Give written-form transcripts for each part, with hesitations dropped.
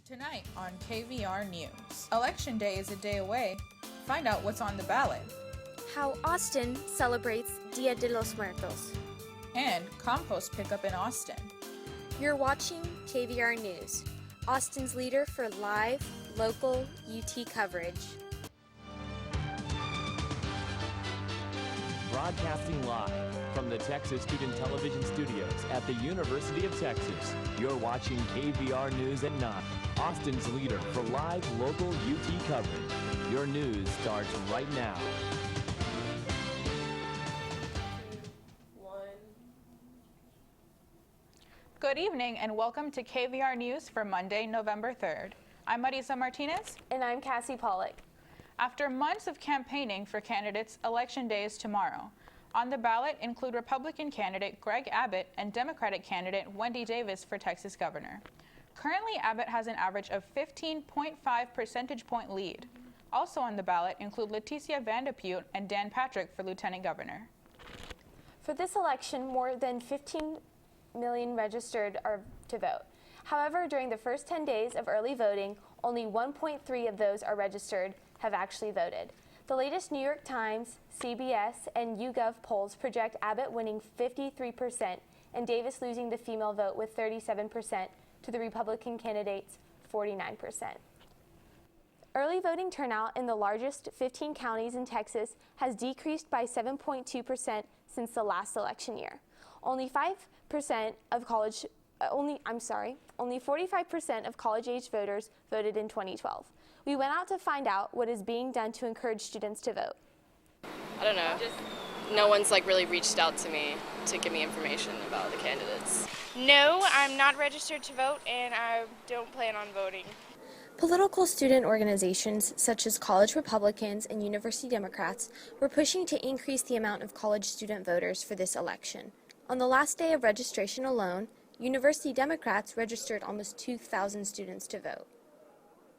Tonight on KVR News. Election Day is a day away. Find out what's on the ballot. How Austin celebrates Dia de los Muertos. And Compost pickup in Austin. You're watching KVR News, Austin's leader for live, local UT coverage. Broadcasting live from the Texas Student Television Studios at the University of Texas. You're watching KVR News at 9, Austin's leader for live, local UT coverage. Your news starts right now. Good evening and welcome to KVR News for Monday, November 3rd. I'm Marisa Martinez. And I'm Cassi, Polluck. After months of campaigning for candidates, Election Day is tomorrow. On the ballot include Republican candidate Greg Abbott and Democratic candidate Wendy Davis for Texas governor. Currently, Abbott has an average of 15.5 percentage point lead. Also on the ballot include Leticia Vandepute and Dan Patrick for lieutenant governor. For this election, more than 15 million registered are to vote. However, during the first 10 days of early voting, only 1.3 of those are registered have actually voted. The latest New York Times, CBS, and YouGov polls project Abbott winning 53% and Davis losing the female vote with 37% to the Republican candidate's 49%. Early voting turnout in the largest 15 counties in Texas has decreased by 7.2% since the last election year. Only 45% of college-age voters voted in 2012. We went out to find out what is being done to encourage students to vote. I don't know. No one's really reached out to me to give me information about the candidates. No, I'm not registered to vote and I don't plan on voting. Political student organizations such as college Republicans and University Democrats were pushing to increase the amount of college student voters for this election. On the last day of registration alone, University Democrats registered almost 2,000 students to vote.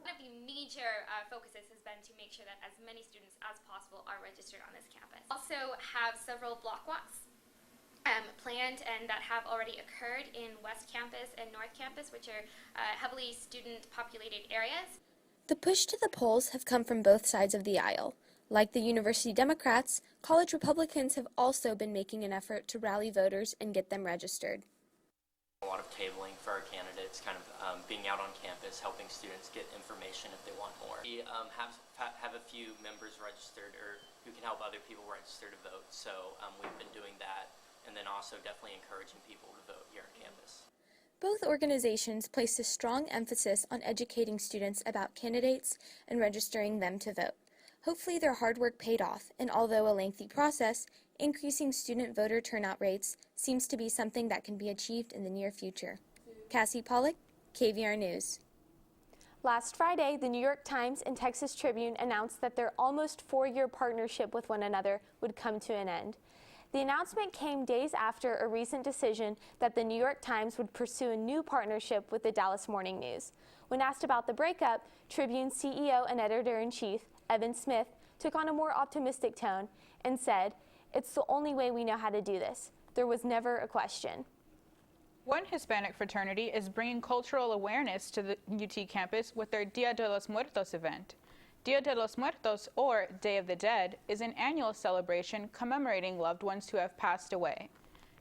One of the major focuses has been to make sure that as many students as possible are registered on this campus. Also have several block walks planned and that have already occurred in West Campus and North Campus, which are heavily student-populated areas. The push to the polls have come from both sides of the aisle. Like the University Democrats, college Republicans have also been making an effort to rally voters and get them registered. A lot of tabling for our candidates, being out on campus, helping students get information if they want more. We have a few members registered or who can help other people register to vote, so we've been doing that, and then also definitely encouraging people to vote here on campus. Both organizations placed a strong emphasis on educating students about candidates and registering them to vote. Hopefully their hard work paid off, and although a lengthy process, increasing student voter turnout rates seems to be something that can be achieved in the near future. Cassi, Polluck, KVR News. Last Friday, the New York Times and Texas Tribune announced that their almost 4-year partnership with one another would come to an end. The announcement came days after a recent decision that the New York Times would pursue a new partnership with the Dallas Morning News. When asked about the breakup, Tribune CEO and editor-in-chief Evan Smith took on a more optimistic tone and said, "It's the only way we know how to do this. There was never a question." One Hispanic fraternity is bringing cultural awareness to the UT campus with their Dia de los Muertos event. Dia de los Muertos, or Day of the Dead, is an annual celebration commemorating loved ones who have passed away.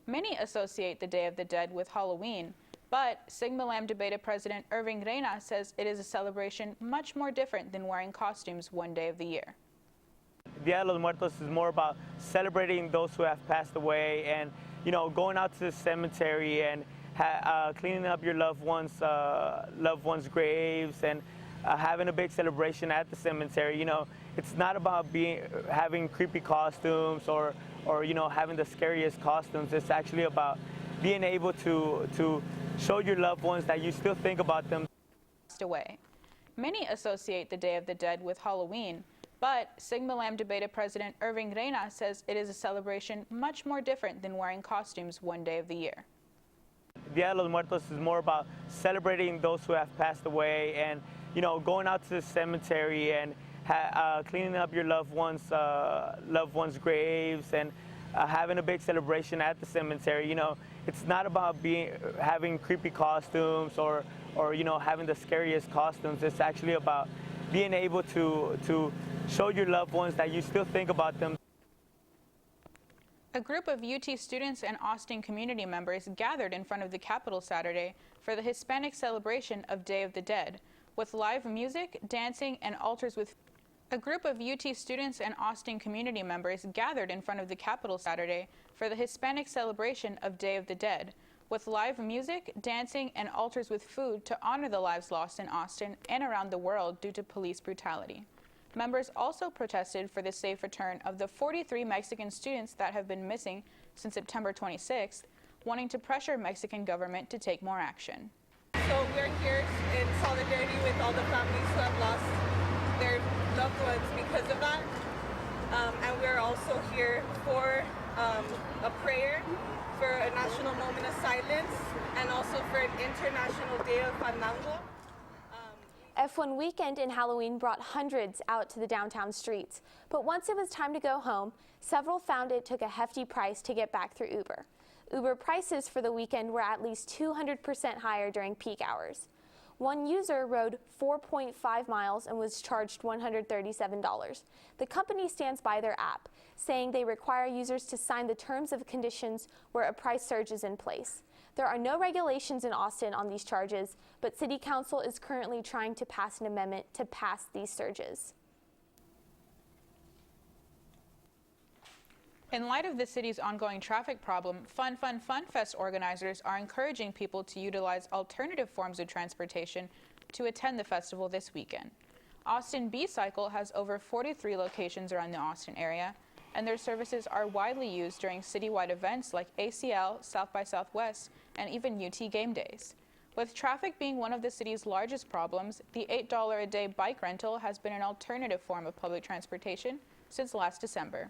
Many associate the Day of the Dead with Halloween, but Sigma Lambda Beta President Irving Reyna says it is a celebration much more different than wearing costumes one day of the year. Dia de los Muertos is more about celebrating those who have passed away and, going out to the cemetery and cleaning up your loved ones' graves and having a big celebration at the cemetery. It's not about having creepy costumes or having the scariest costumes. It's actually about being able to show your loved ones that you still think about them. Away. Many associate the Day of the Dead with Halloween, but Sigma Lambda Beta President Irving Reyna says it is a celebration much more different than wearing costumes one day of the year. Dia de los Muertos is more about celebrating those who have passed away and, going out to the cemetery and cleaning up your loved ones' graves and having a big celebration at the cemetery. it's not about having creepy costumes or having the scariest costumes. It's actually about being able to show your loved ones that you still think about them. A group of UT students and Austin community members gathered in front of the Capitol Saturday for the Hispanic celebration of Day of the Dead, with live music, dancing, and altars with. A group of UT students and Austin community members gathered in front of the Capitol Saturday for the Hispanic celebration of Day of the Dead, with live music, dancing, and altars with food to honor the lives lost in Austin and around the world due to police brutality. Members also protested for the safe return of the 43 Mexican students that have been missing since September 26th, wanting to pressure Mexican government to take more action. So we're here in solidarity with all the families who have lost their loved ones because of that. And we're also here for a prayer, for a national moment of silence, and also for an international day of fandango. F1 weekend and Halloween brought hundreds out to the downtown streets, but once it was time to go home, several found it took a hefty price to get back through Uber. Uber prices for the weekend were at least 200% higher during peak hours. One user rode 4.5 miles and was charged $137. The company stands by their app, saying they require users to sign the terms of conditions where a price surge is in place. There are no regulations in Austin on these charges, but City Council is currently trying to pass an amendment to pass these surges. In light of the city's ongoing traffic problem, Fun Fest organizers are encouraging people to utilize alternative forms of transportation to attend the festival this weekend. Austin B-Cycle has over 43 locations around the Austin area, and their services are widely used during citywide events like ACL, South by Southwest, and even UT Game Days. With traffic being one of the city's largest problems, the $8 a day bike rental has been an alternative form of public transportation since last December.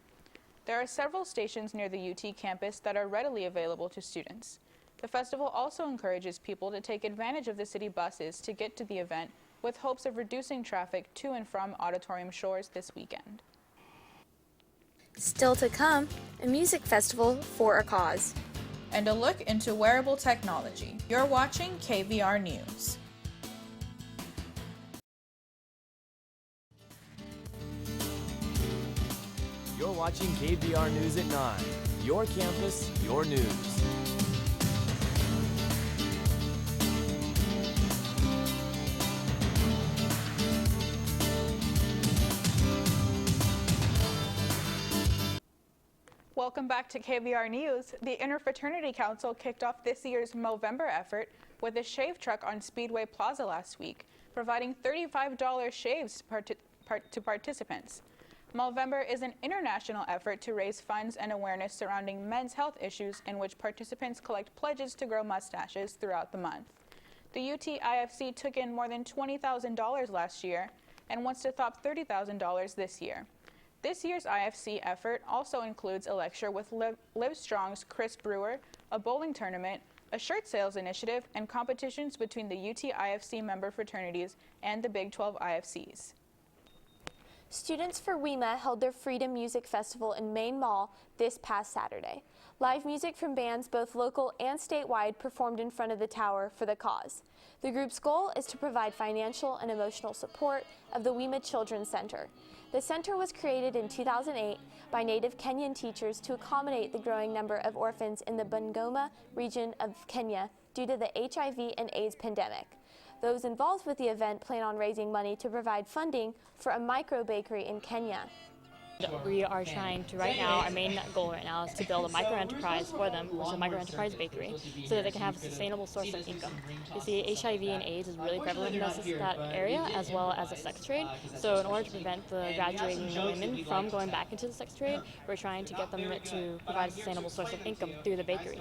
There are several stations near the UT campus that are readily available to students. The festival also encourages people to take advantage of the city buses to get to the event, with hopes of reducing traffic to and from Auditorium Shores this weekend. Still to come, a music festival for a cause. And a look into wearable technology. You're watching KVR News. You're watching KVR News at 9. Your campus, your news. Welcome back to KVR News. The Interfraternity Council kicked off this year's Movember effort with a shave truck on Speedway Plaza last week, providing $35 shaves to participants. Movember is an international effort to raise funds and awareness surrounding men's health issues, in which participants collect pledges to grow mustaches throughout the month. The UT IFC took in more than $20,000 last year and wants to top $30,000 this year. This year's IFC effort also includes a lecture with Live Strong's Chris Brewer, a bowling tournament, a shirt sales initiative, and competitions between the UT IFC member fraternities and the Big 12 IFCs. Students for WEMA held their Freedom Music Festival in Main Mall this past Saturday. Live music from bands both local and statewide performed in front of the tower for the cause. The group's goal is to provide financial and emotional support of the WEMA Children's Center. The center was created in 2008 by native Kenyan teachers to accommodate the growing number of orphans in the Bungoma region of Kenya due to the HIV and AIDS pandemic. Those involved with the event plan on raising money to provide funding for a micro bakery in Kenya. We are trying to, right now, our main goal right now is to build a micro-enterprise for them, which is a micro-enterprise bakery, so that they can have a sustainable source of income. You see, HIV and AIDS is really prevalent in that area, as well as the sex trade. So in order to prevent the graduating women from going back into the sex trade, we're trying to get them to provide a sustainable source of income through the bakery.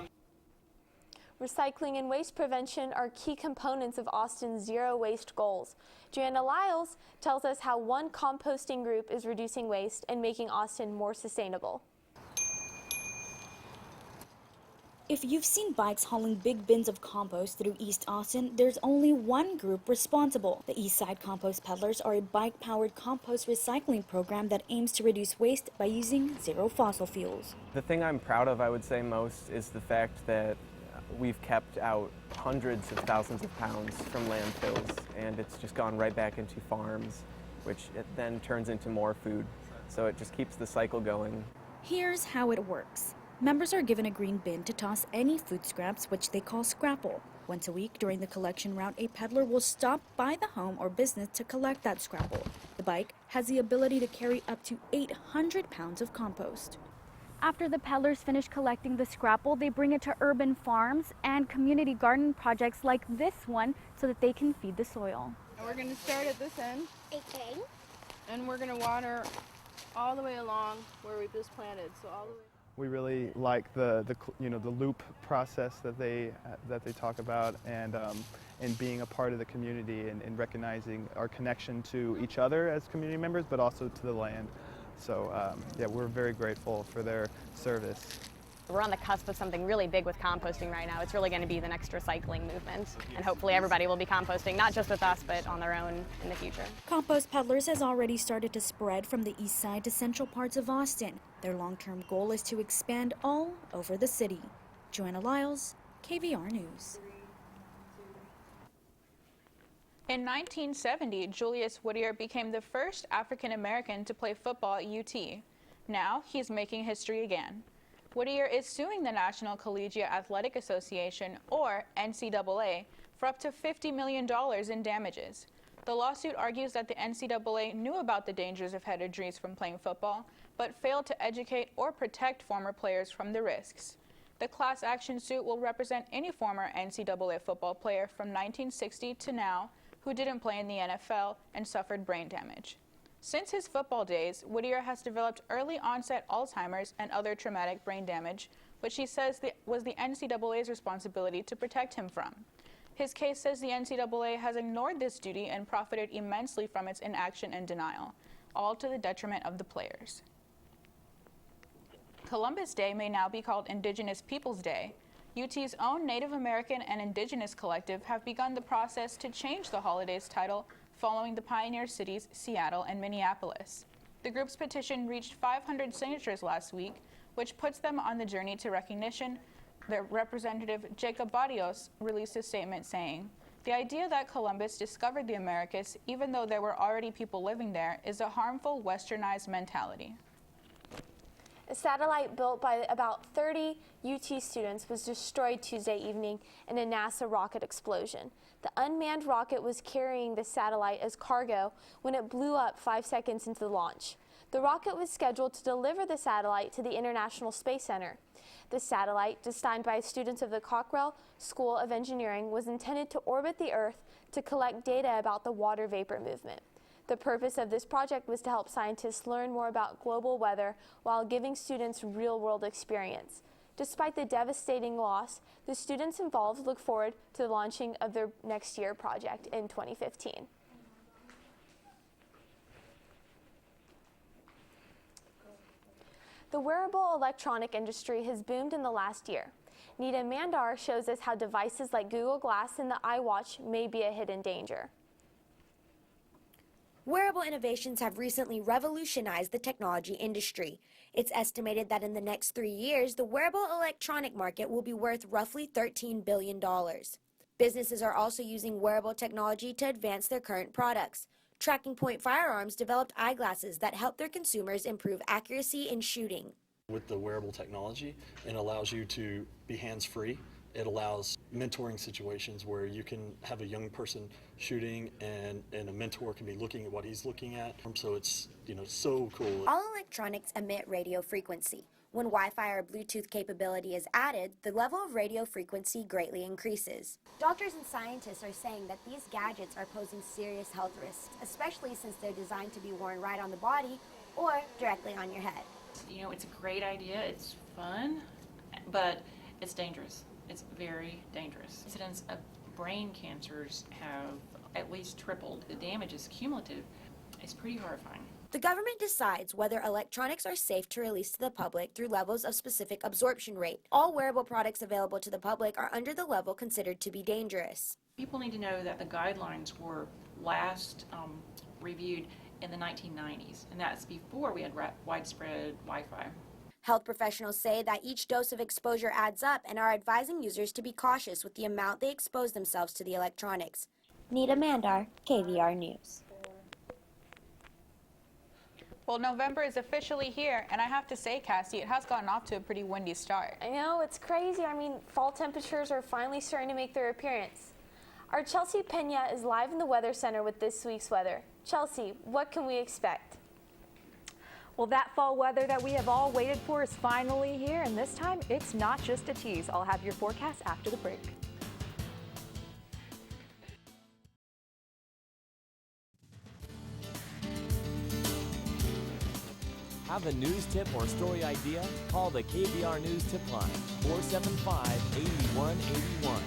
Recycling and waste prevention are key components of Austin's zero waste goals. Joanna Lyles tells us how one composting group is reducing waste and making Austin more sustainable. If you've seen bikes hauling big bins of compost through East Austin, there's only one group responsible. The Eastside Compost Peddlers are a bike-powered compost recycling program that aims to reduce waste by using zero fossil fuels. The thing I'm proud of, I would say most, is the fact that we've kept out hundreds of thousands of pounds from landfills, and it's just gone right back into farms, which it then turns into more food. So it just keeps the cycle going. Here's how it works. Members are given a green bin to toss any food scraps, which they call scrapple. Once a week during the collection route, a peddler will stop by the home or business to collect that scrapple. The bike has the ability to carry up to 800 pounds of compost. After the peddlers finish collecting the scrapple, they bring it to urban farms and community garden projects like this one so that they can feed the soil. And we're going to start at this end. Okay. And we're going to water all the way along where we just planted, so all the way. We really like the loop process that they talk about, and being a part of the community and recognizing our connection to each other as community members, but also to the land. So yeah, we're very grateful for their service. We're on the cusp of something really big with composting right now. It's really going to be the next recycling movement, and hopefully everybody will be composting, not just with us, but on their own in the future. Compost Peddlers has already started to spread from the east side to central parts of Austin. Their long-term goal is to expand all over the city. Joanna Lyles, KVR News. In 1970, Julius Whittier became the first African American to play football at UT. Now he's making history again. Whittier is suing the National Collegiate Athletic Association, or NCAA, for up to $50 million in damages. The lawsuit argues that the NCAA knew about the dangers of head injuries from playing football, but failed to educate or protect former players from the risks. The class action suit will represent any former NCAA football player from 1960 to now who didn't play in the NFL and suffered brain damage. Since his football days, Whittier has developed early onset Alzheimer's and other traumatic brain damage, which he says was the NCAA's responsibility to protect him from. His case says the NCAA has ignored this duty and profited immensely from its inaction and denial, all to the detriment of the players. Columbus Day may now be called Indigenous Peoples Day. UT's own Native American and Indigenous collective have begun the process to change the holiday's title following the pioneer cities Seattle and Minneapolis. The group's petition reached 500 signatures last week, which puts them on the journey to recognition. Their representative Jacob Barrios released a statement saying, "The idea that Columbus discovered the Americas, even though there were already people living there, is a harmful westernized mentality." A satellite built by about 30 UT students was destroyed Tuesday evening in a NASA rocket explosion. The unmanned rocket was carrying the satellite as cargo when it blew up 5 seconds into the launch. The rocket was scheduled to deliver the satellite to the International Space Center. The satellite, designed by students of the Cockrell School of Engineering, was intended to orbit the Earth to collect data about the water vapor movement. The purpose of this project was to help scientists learn more about global weather while giving students real-world experience. Despite the devastating loss, the students involved look forward to the launching of their next year project in 2015. The wearable electronic industry has boomed in the last year. Nita Mandar shows us how devices like Google Glass and the iWatch may be a hidden danger. Wearable innovations have recently revolutionized the technology industry. It's estimated that in the next 3 years, the wearable electronic market will be worth roughly $13 billion. Businesses are also using wearable technology to advance their current products. Tracking Point Firearms developed eyeglasses that help their consumers improve accuracy in shooting. With the wearable technology, it allows you to be hands-free. It allows mentoring situations where you can have a young person shooting and a mentor can be looking at what he's looking at. So it's, so cool. All electronics emit radio frequency. When Wi-Fi or Bluetooth capability is added, the level of radio frequency greatly increases. Doctors and scientists are saying that these gadgets are posing serious health risks, especially since they're designed to be worn right on the body or directly on your head. It's a great idea, it's fun, but it's dangerous. It's very dangerous. Incidents of brain cancers have at least tripled. The damage is cumulative. It's pretty horrifying. The government decides whether electronics are safe to release to the public through levels of specific absorption rate. All wearable products available to the public are under the level considered to be dangerous. People need to know that the guidelines were last reviewed in the 1990s, and that's before we had widespread Wi-Fi. Health professionals say that each dose of exposure adds up and are advising users to be cautious with the amount they expose themselves to the electronics. Nita Mandar, KVR News. Well, November is officially here, and I have to say, Cassie, it has gotten off to a pretty windy start. I know, it's crazy. I mean, fall temperatures are finally starting to make their appearance. Our Chelsey Pena is live in the Weather Center with this week's weather. Chelsey, what can we expect? Well, that fall weather that we have all waited for is finally here, and this time it's not just a tease. I'll have your forecast after the break. Have a news tip or story idea? Call the KVR News Tip Line, 475-8181.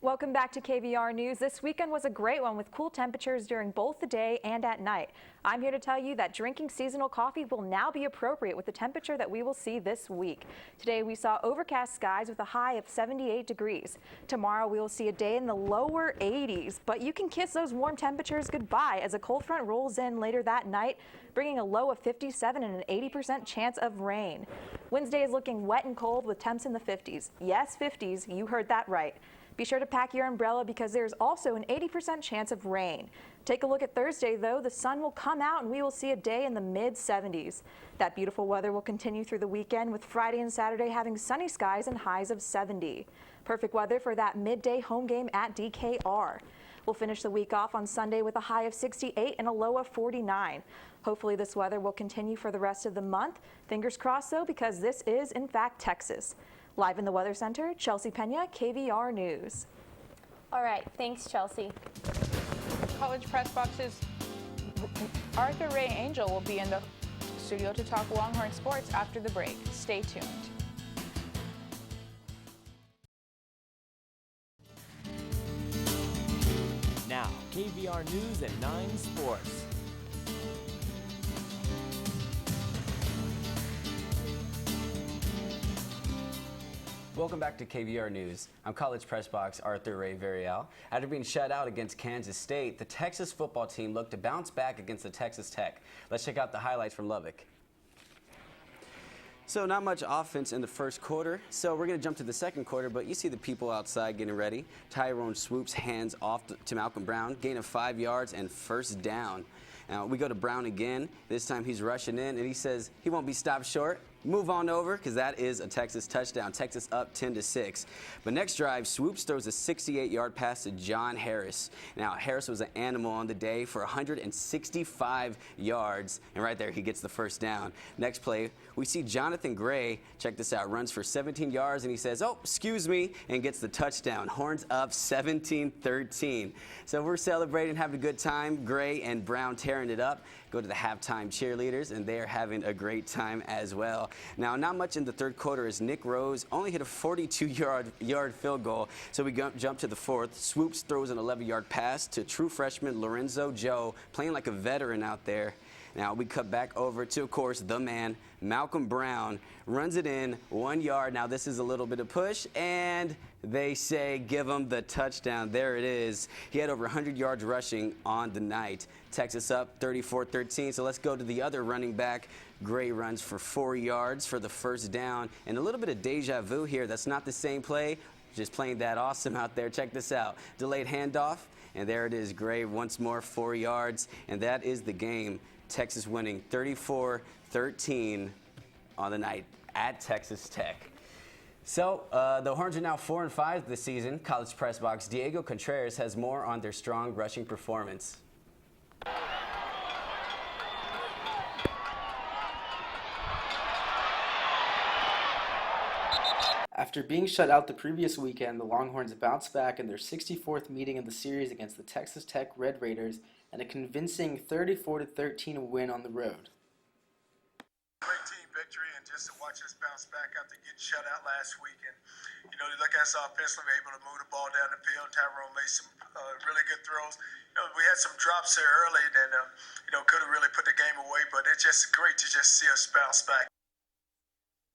Welcome back to KVR News. This weekend was a great one with cool temperatures during both the day and at night. I'm here to tell you that drinking seasonal coffee will now be appropriate with the temperature that we will see this week. Today we saw overcast skies with a high of 78 degrees. Tomorrow we will see a day in the lower 80s, but you can kiss those warm temperatures goodbye as a cold front rolls in later that night, bringing a low of 57 and an 80% chance of rain. Wednesday is looking wet and cold with temps in the 50s. Yes, 50s, you heard that right. Be sure to pack your umbrella because there's also an 80% chance of rain. Take a look at Thursday, though. The sun will come out and we will see a day in the mid-70s. That beautiful weather will continue through the weekend with Friday and Saturday having sunny skies and highs of 70. Perfect weather for that midday home game at DKR. We'll finish the week off on Sunday with a high of 68 and a low of 49. Hopefully this weather will continue for the rest of the month. Fingers crossed, though, because this is, in fact, Texas. Live in the Weather Center, Chelsey Pena, KVR News. All right, thanks, Chelsey. College Press Box's Arthur Ray Angel will be in the studio to talk Longhorn sports after the break. Stay tuned. Now, KVR News at 9 Sports. Welcome back to KVR News. I'm College Press Box Arthur Ray Villareal. After being shut out against Kansas State, the Texas football team looked to bounce back against the Texas Tech. Let's check out the highlights from Lubbock. So not much offense in the first quarter, so we're going to jump to the second quarter, but you see the people outside getting ready. Tyrone swoops hands off to Malcolm Brown, gain of 5 yards and first down. Now we go to Brown again. This time he's rushing in, and he says he won't be stopped short. Move on over, because that is a Texas touchdown. Texas up 10-6. But next drive, Swoops throws a 68-yard pass to John Harris. Now, Harris was an animal on the day for 165 yards. And right there, he gets the first down. Next play, we see Jonathan Gray, check this out, runs for 17 yards, and he says, oh, excuse me, and gets the touchdown. Horns up 17-13. So we're celebrating, having a good time. Gray and Brown tearing it up. Go to the halftime cheerleaders, and they are having a great time as well. Now, not much in the third quarter as Nick Rose only hit a 42-yard field goal. So we jump to the fourth. Swoops throws an 11-yard pass to true freshman Lorenzo Joe, playing like a veteran out there. Now we cut back over to, of course, the man, Malcolm Brown, runs it in 1 yard. Now this is a little bit of push, and they say give him the touchdown. There it is. He had over 100 yards rushing on the night. Texas up 34-13. So let's go to the other running back. Gray runs for 4 yards for the first down. And a little bit of deja vu here. That's not the same play. Just playing that awesome out there. Check this out. Delayed handoff. And there it is. Gray once more, 4 yards. And that is the game. Texas winning 34-13 on the night at Texas Tech. So the Horns are now 4-5 this season. College Press Box Diego Contreras has more on their strong rushing performance. After being shut out the previous weekend, the Longhorns bounced back in their 64th meeting of the series against the Texas Tech Red Raiders and a convincing 34-13 win on the road. Great team victory, and just to watch us bounce back after getting shut out last week. And, you know, look at us offensively, able to move the ball down the field. Tyrone made some really good throws. You know, we had some drops there early that, you know, could have really put the game away, but it's just great to just see us bounce back.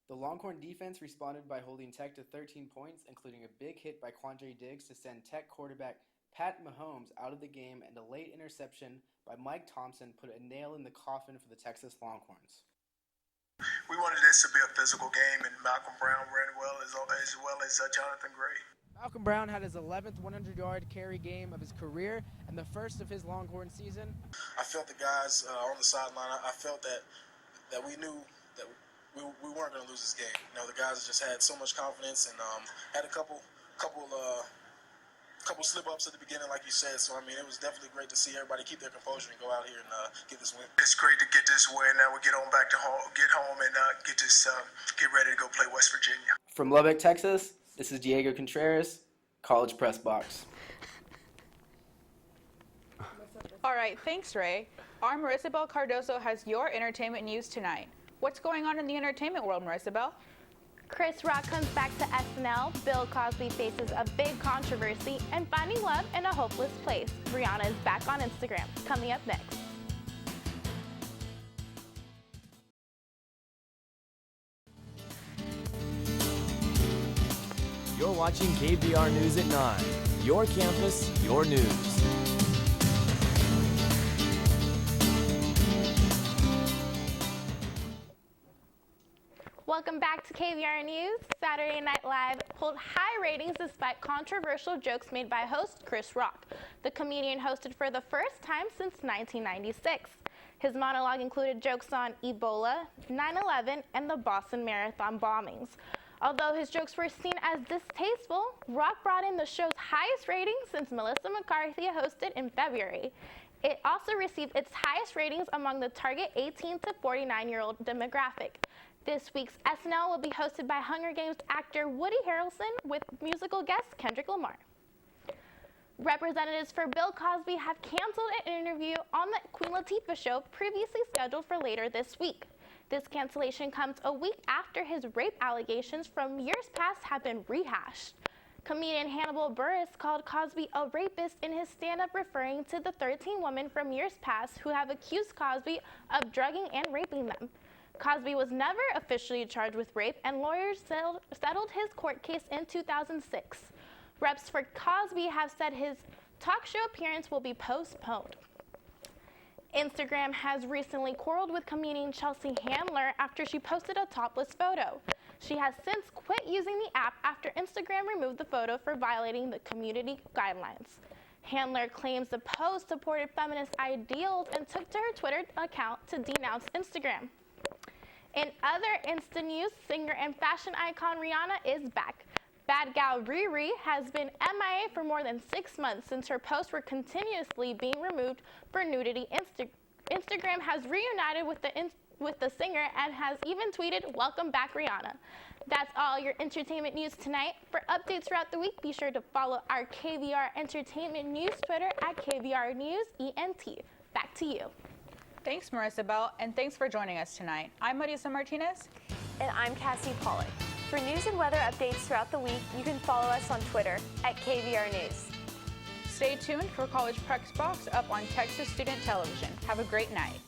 The Longhorn defense responded by holding Tech to 13 points, including a big hit by Quandre Diggs to send Tech quarterback Pat Mahomes out of the game and a late interception by Mike Thompson put a nail in the coffin for the Texas Longhorns. We wanted this to be a physical game, and Malcolm Brown ran well as Jonathan Gray. Malcolm Brown had his 11th 100-yard carry game of his career and the first of his Longhorn season. I felt the guys on the sideline. I felt that we knew that we weren't going to lose this game. You know, the guys just had so much confidence and had a couple slip-ups at the beginning, like you said. So, I mean, it was definitely great to see everybody keep their composure and go out here and get this win. It's great to get this win. Now we get on back to home, and get ready to go play West Virginia. From Lubbock, Texas, this is Diego Contreras, College Press Box. All right, thanks, Ray. Our Marysabel Cardozo has your entertainment news tonight. What's going on in the entertainment world, Marysabel? Chris Rock comes back to SNL, Bill Cosby faces a big controversy, and finding love in a hopeless place. Rihanna is back on Instagram. Coming up next. You're watching KVR News at 9. Your campus, your news. Welcome back to KVR News. Saturday Night Live pulled high ratings despite controversial jokes made by host Chris Rock. The comedian hosted for the first time since 1996. His monologue included jokes on Ebola, 9/11, and the Boston Marathon bombings. Although his jokes were seen as distasteful, Rock brought in the show's highest ratings since Melissa McCarthy hosted in February. It also received its highest ratings among the target 18 to 49-year-old demographic. This week's SNL will be hosted by Hunger Games actor Woody Harrelson with musical guest Kendrick Lamar. Representatives for Bill Cosby have canceled an interview on the Queen Latifah show previously scheduled for later this week. This cancellation comes a week after his rape allegations from years past have been rehashed. Comedian Hannibal Buress called Cosby a rapist in his stand-up, referring to the 13 women from years past who have accused Cosby of drugging and raping them. Cosby was never officially charged with rape, and lawyers settled his court case in 2006. Reps for Cosby have said his talk show appearance will be postponed. Instagram has recently quarreled with comedian Chelsey Handler after she posted a topless photo. She has since quit using the app after Instagram removed the photo for violating the community guidelines. Handler claims the post supported feminist ideals and took to her Twitter account to denounce Instagram. In other Insta news, singer and fashion icon Rihanna is back. Bad gal Riri has been MIA for more than 6 months since her posts were continuously being removed for nudity. Instagram has reunited with the singer and has even tweeted, "Welcome back, Rihanna." That's all your entertainment news tonight. For updates throughout the week, be sure to follow our KVR Entertainment News Twitter at KVR News ENT. Back to you. Thanks, Marysabel, and thanks for joining us tonight. I'm Marisa Martinez. And I'm Cassi Polluck. For news and weather updates throughout the week, you can follow us on Twitter at KVR News. Stay tuned for College Press Box up on Texas Student Television. Have a great night.